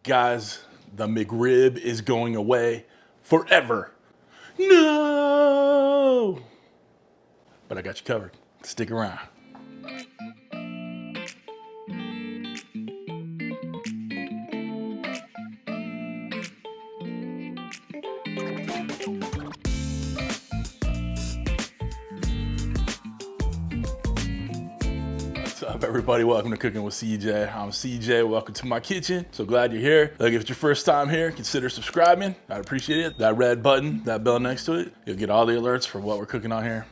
Guys, the McRib is going away forever. No! But I got you covered. Stick around. What's up, everybody? Welcome to Cooking with CJ. I'm CJ. Welcome to my kitchen. So glad you're here. Look, if it's your first time here, consider subscribing. I'd appreciate it. That red button, that bell next to it, you'll get all the alerts for what we're cooking on here.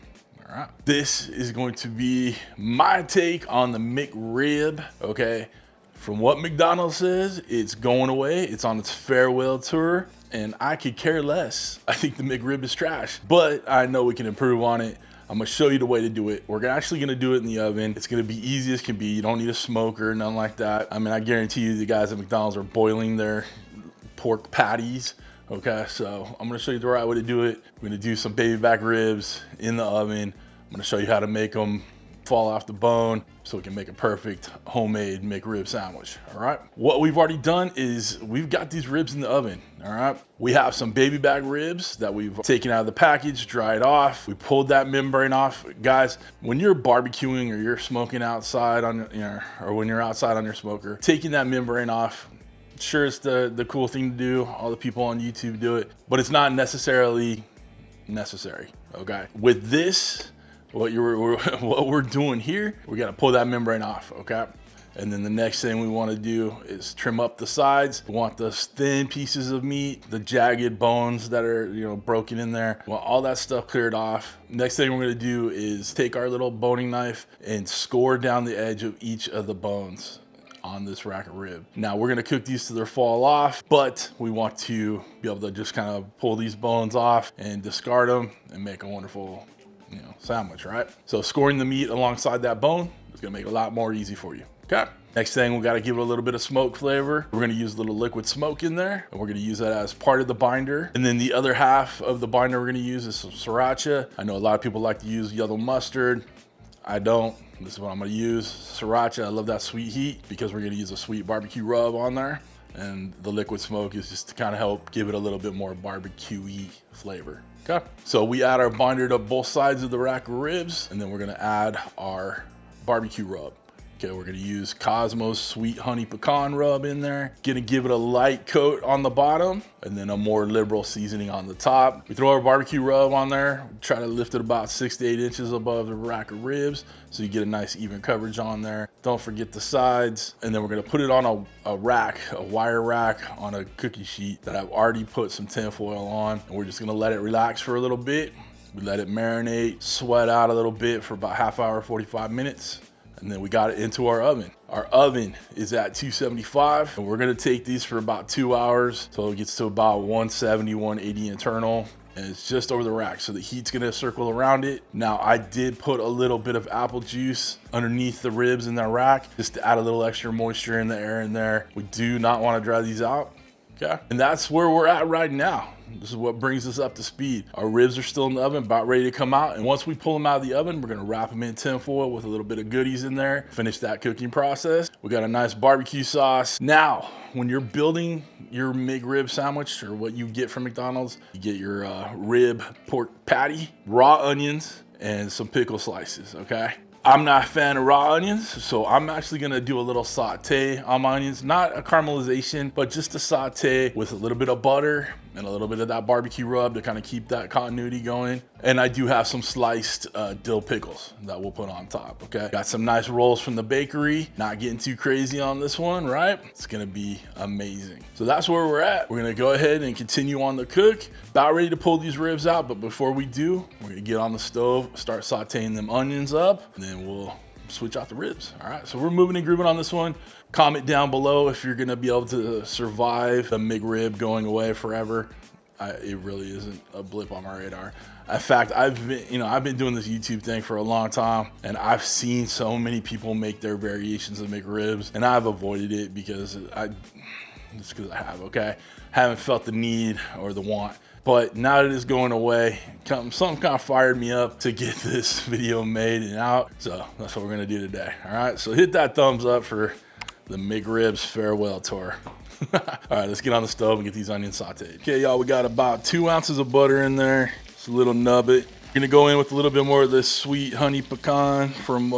All right. This is going to be my take on the McRib, okay? From what McDonald's says, it's going away. It's on its farewell tour, and I could care less. I think the McRib is trash, but I know we can improve on it. I'm gonna show you the way to do it. We're actually gonna do it in the oven. It's gonna be easy as can be. You don't need a smoker, nothing like that. I mean, I guarantee you the guys at McDonald's are boiling their pork patties. Okay, so I'm gonna show you the right way to do it. We're gonna do some baby back ribs in the oven. I'm gonna show you how to make them fall off the bone so we can make a perfect homemade McRib sandwich, all right? What we've already done is we've got these ribs in the oven, all right? We have some baby back ribs that we've taken out of the package, dried off. We pulled that membrane off. Guys, when you're barbecuing or you're smoking outside on, or when you're outside on your smoker, taking that membrane off, sure, it's the cool thing to do. All the people on YouTube do it, but it's not necessarily necessary, okay? With this, what we're doing here, we got to pull that membrane off, okay? And then the next thing we want to do is trim up the sides. We want those thin pieces of meat, the jagged bones that are, broken in there. We want all that stuff cleared off. Next thing we're going to do is take our little boning knife and score down the edge of each of the bones on this rack of rib. Now we're going to cook these till they fall off, but we want to be able to just kind of pull these bones off and discard them and make a wonderful sandwich, right? So scoring the meat alongside that bone is gonna make it a lot more easy for you, okay? Next thing, we gotta give it a little bit of smoke flavor. We're gonna use a little liquid smoke in there, and we're gonna use that as part of the binder. And then the other half of the binder we're gonna use is some sriracha. I know a lot of people like to use yellow mustard. I don't. This is what I'm gonna use. Sriracha, I love that sweet heat because we're gonna use a sweet barbecue rub on there. And the liquid smoke is just to kind of help give it a little bit more barbecue-y flavor. Okay, so we add our binder to both sides of the rack of ribs, and then we're gonna add our barbecue rub. Okay, we're gonna use Kosmo's sweet honey pecan rub in there. Gonna give it a light coat on the bottom and then a more liberal seasoning on the top. We throw our barbecue rub on there, try to lift it about 6 to 8 inches above the rack of ribs so you get a nice even coverage on there. Don't forget the sides. And then we're gonna put it on a rack, a wire rack on a cookie sheet that I've already put some tin foil on. And we're just gonna let it relax for a little bit. We let it marinate, sweat out a little bit for about half hour, 45 minutes. And then we got it into our oven. Our oven is at 275, and we're gonna take these for about 2 hours. So it gets to about 170, 180 internal, and it's just over the rack. So the heat's gonna circle around it. Now I did put a little bit of apple juice underneath the ribs in that rack, just to add a little extra moisture in the air in there. We do not wanna dry these out, okay? And that's where we're at right now. This is what brings us up to speed. Our ribs are still in the oven, about ready to come out. And once we pull them out of the oven, we're gonna wrap them in tin foil with a little bit of goodies in there, finish that cooking process. We got a nice barbecue sauce. Now, when you're building your McRib sandwich, or what you get from McDonald's, you get your rib pork patty, raw onions, and some pickle slices, okay? I'm not a fan of raw onions, so I'm actually gonna do a little saute on my onions. Not a caramelization, but just a saute with a little bit of butter and a little bit of that barbecue rub to kind of keep that continuity going. And I do have some sliced dill pickles that we'll put on top, okay? Got some nice rolls from the bakery. Not getting too crazy on this one, right? It's gonna be amazing. So that's where we're at. We're gonna go ahead and continue on the cook. About ready to pull these ribs out, but before we do, we're gonna get on the stove, start sauteing them onions up, and then we'll switch out the ribs. All right, so we're moving and grooving on this one. Comment down below if you're gonna be able to survive the McRib going away forever. It really isn't a blip on my radar. In fact, I've been doing this YouTube thing for a long time, and I've seen so many people make their variations of McRibs, and I've avoided it because I haven't felt the need or the want. But now that it's going away, something kind of fired me up to get this video made and out. So that's what we're gonna do today. All right, so hit that thumbs up for The McRib's farewell tour. All right, let's get on the stove and get these onions sauteed. Okay, y'all, we got about 2 ounces of butter in there. Just a little nub it. We're gonna go in with a little bit more of this sweet honey pecan from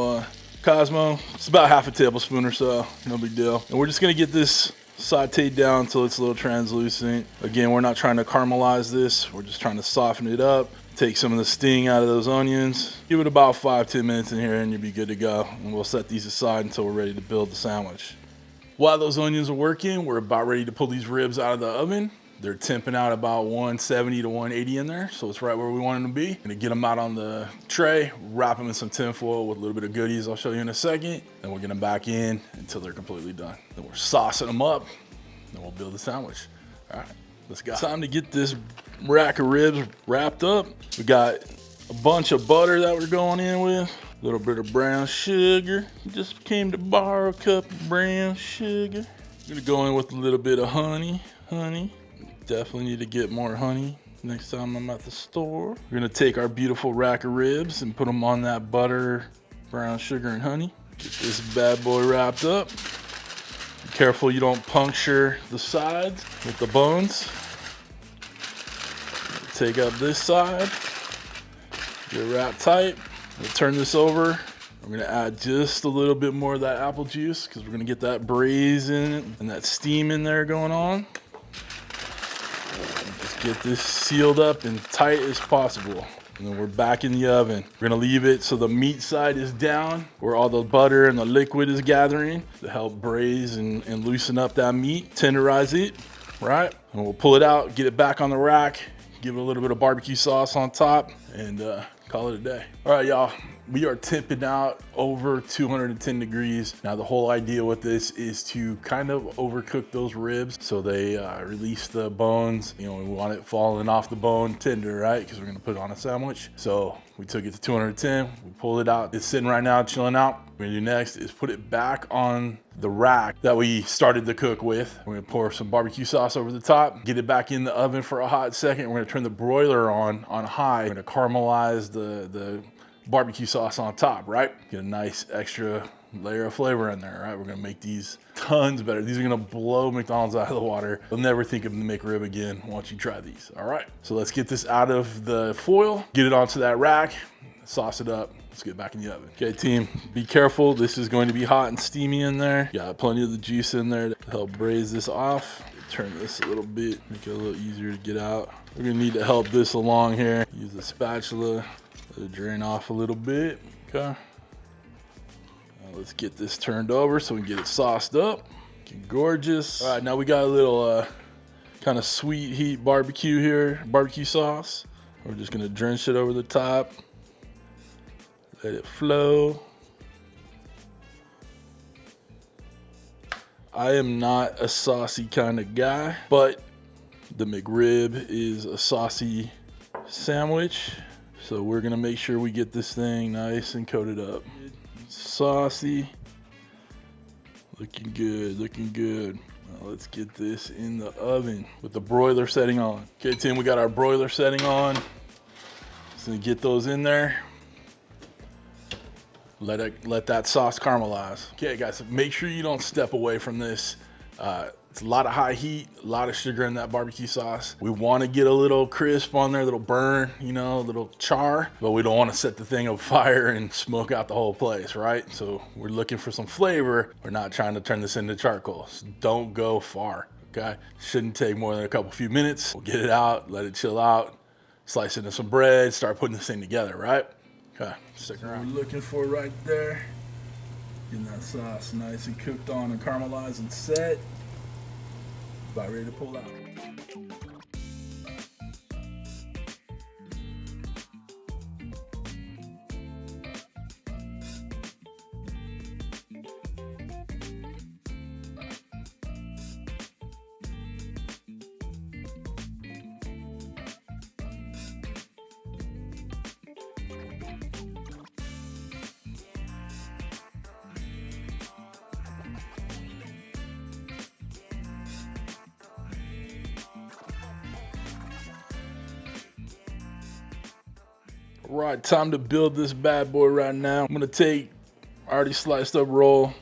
Kosmo. It's about half a tablespoon or so, no big deal. And we're just gonna get this sauteed down until it's a little translucent. Again, we're not trying to caramelize this. We're just trying to soften it up. Take some of the sting out of those onions. Give it about 5-10 minutes in here and you'll be good to go. And we'll set these aside until we're ready to build the sandwich. While those onions are working, we're about ready to pull these ribs out of the oven. They're temping out about 170 to 180 in there, so it's right where we want them to be. Gonna get them out on the tray, wrap them in some tin foil with a little bit of goodies I'll show you in a second. Then we'll get them back in until they're completely done. Then we're saucing them up, then we'll build the sandwich. All right, let's go. Time to get this rack of ribs wrapped up. We got a bunch of butter that we're going in with. A little bit of brown sugar. Just came to borrow a cup of brown sugar. I'm gonna go in with a little bit of honey. Definitely need to get more honey next time I'm at the store. We're gonna take our beautiful rack of ribs and put them on that butter, brown sugar, and honey. Get this bad boy wrapped up. Be careful you don't puncture the sides with the bones. Take up this side, get it wrapped tight. We'll turn this over. We're gonna add just a little bit more of that apple juice because we're gonna get that braise in it and that steam in there going on. Just get this sealed up and tight as possible. And then we're back in the oven. We're gonna leave it so the meat side is down where all the butter and the liquid is gathering to help braise and loosen up that meat, tenderize it, right? And we'll pull it out, get it back on the rack, give it a little bit of barbecue sauce on top, and call it a day. All right, y'all, we are tipping out over 210 degrees. Now, the whole idea with this is to kind of overcook those ribs so they release the bones. You know, we want it falling off the bone tender, right? Because we're gonna put it on a sandwich. So we took it to 210, we pulled it out. It's sitting right now, chilling out. What we're gonna do next is put it back on the rack that we started to cook with. We're gonna pour some barbecue sauce over the top, get it back in the oven for a hot second. We're gonna turn the broiler on high. We're gonna caramelize the barbecue sauce on top, right? Get a nice extra layer of flavor in there, right? We're gonna make these tons better. These are gonna blow McDonald's out of the water. They'll never think of the McRib again once you try these, all right? So let's get this out of the foil, get it onto that rack, sauce it up. Let's get back in the oven. Okay, team, be careful. This is going to be hot and steamy in there. Got plenty of the juice in there to help braise this off. Turn this a little bit, make it a little easier to get out. We're gonna need to help this along here. Use a spatula, let it drain off a little bit, okay? Now let's get this turned over so we can get it sauced up. Looking gorgeous. All right, now we got a little kind of sweet heat barbecue here, barbecue sauce. We're just gonna drench it over the top. Let it flow. I am not a saucy kind of guy, but the McRib is a saucy sandwich. So we're gonna make sure we get this thing nice and coated up. Saucy, looking good, looking good. Now let's get this in the oven with the broiler setting on. Okay, Tim, we got our broiler setting on. Just gonna get those in there. Let that sauce caramelize. Okay, guys, make sure you don't step away from this. It's a lot of high heat, a lot of sugar in that barbecue sauce. We want to get a little crisp on there, a little burn, you know, a little char, but we don't want to set the thing on fire and smoke out the whole place, right? So we're looking for some flavor. We're not trying to turn this into charcoal. So don't go far, okay? Shouldn't take more than a few minutes. We'll get it out, let it chill out, slice it into some bread, start putting this thing together, right? Okay, stick around. We're looking for right there. Getting that sauce nice and cooked on and caramelized and set. About ready to pull out. Right, time to build this bad boy right now. I'm gonna take already sliced up roll,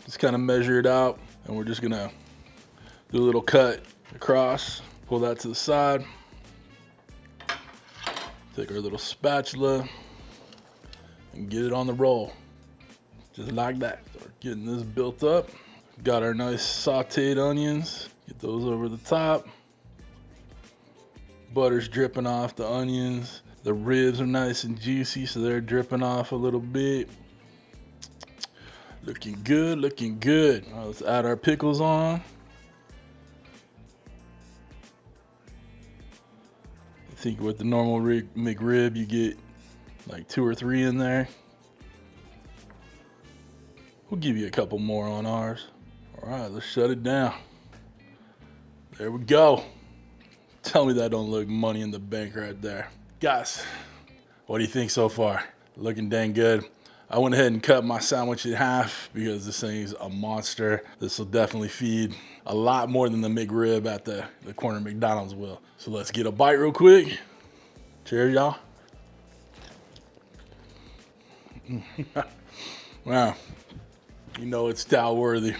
Just kind of measure it out, and we're just gonna do a little cut across, pull that to the side. Take our little spatula and get it on the roll. Just like that. Start getting this built up. Got our nice sauteed onions. Get those over the top. Butter's dripping off the onions. The ribs are nice and juicy, so they're dripping off a little bit. Looking good, looking good. All right, let's add our pickles on. I think with the normal McRib, you get like 2 or 3 in there. We'll give you a couple more on ours. All right, let's shut it down. There we go. Tell me that don't look money in the bank right there. Guys, what do you think so far? Looking dang good. I went ahead and cut my sandwich in half because this thing's a monster. This will definitely feed a lot more than the McRib at the corner McDonald's will. So let's get a bite real quick. Cheers, y'all. Wow, you know it's style worthy.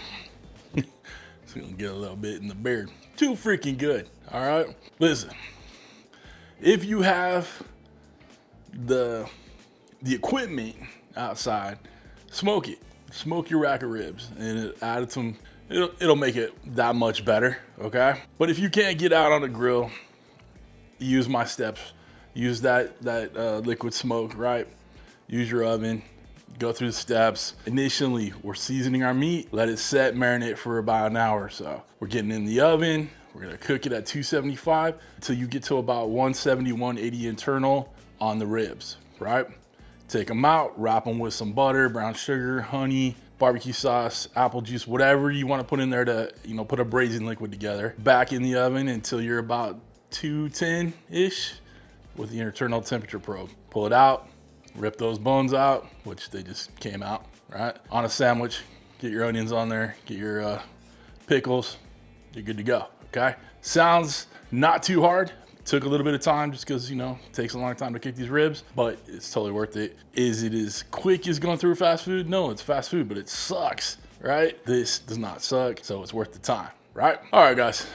It's gonna get a little bit in the beard. Too freaking good, all right? Listen, if you have the equipment outside, smoke it. Smoke your rack of ribs, and it'll make it that much better, okay? But if you can't get out on the grill, use my steps. Use that liquid smoke, right? Use your oven. Go through the steps. Initially, we're seasoning our meat. Let it set, marinate for about an hour or so. We're getting in the oven. We're gonna cook it at 275 until you get to about 170, 180 internal on the ribs, right? Take them out, wrap them with some butter, brown sugar, honey, barbecue sauce, apple juice, whatever you want to put in there to, put a braising liquid together. Back in the oven until you're about 210-ish with the internal temperature probe. Pull it out, rip those bones out, which they just came out, right? On a sandwich, get your onions on there, get your pickles, you're good to go, okay? Sounds not too hard. Took a little bit of time just because, it takes a long time to cook these ribs, but it's totally worth it. Is it as quick as going through fast food? No, it's fast food, but it sucks, right? This does not suck, so it's worth the time, right? All right, guys.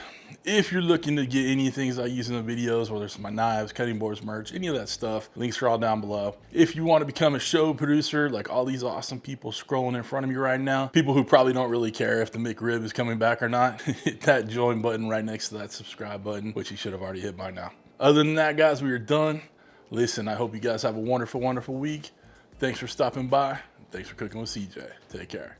If you're looking to get any things I use in the videos, whether it's my knives, cutting boards, merch, any of that stuff, links are all down below. If you want to become a show producer, like all these awesome people scrolling in front of me right now, people who probably don't really care if the McRib is coming back or not, hit that join button right next to that subscribe button, which you should have already hit by now. Other than that, guys, we are done. Listen, I hope you guys have a wonderful, wonderful week. Thanks for stopping by. Thanks for cooking with CJ. Take care.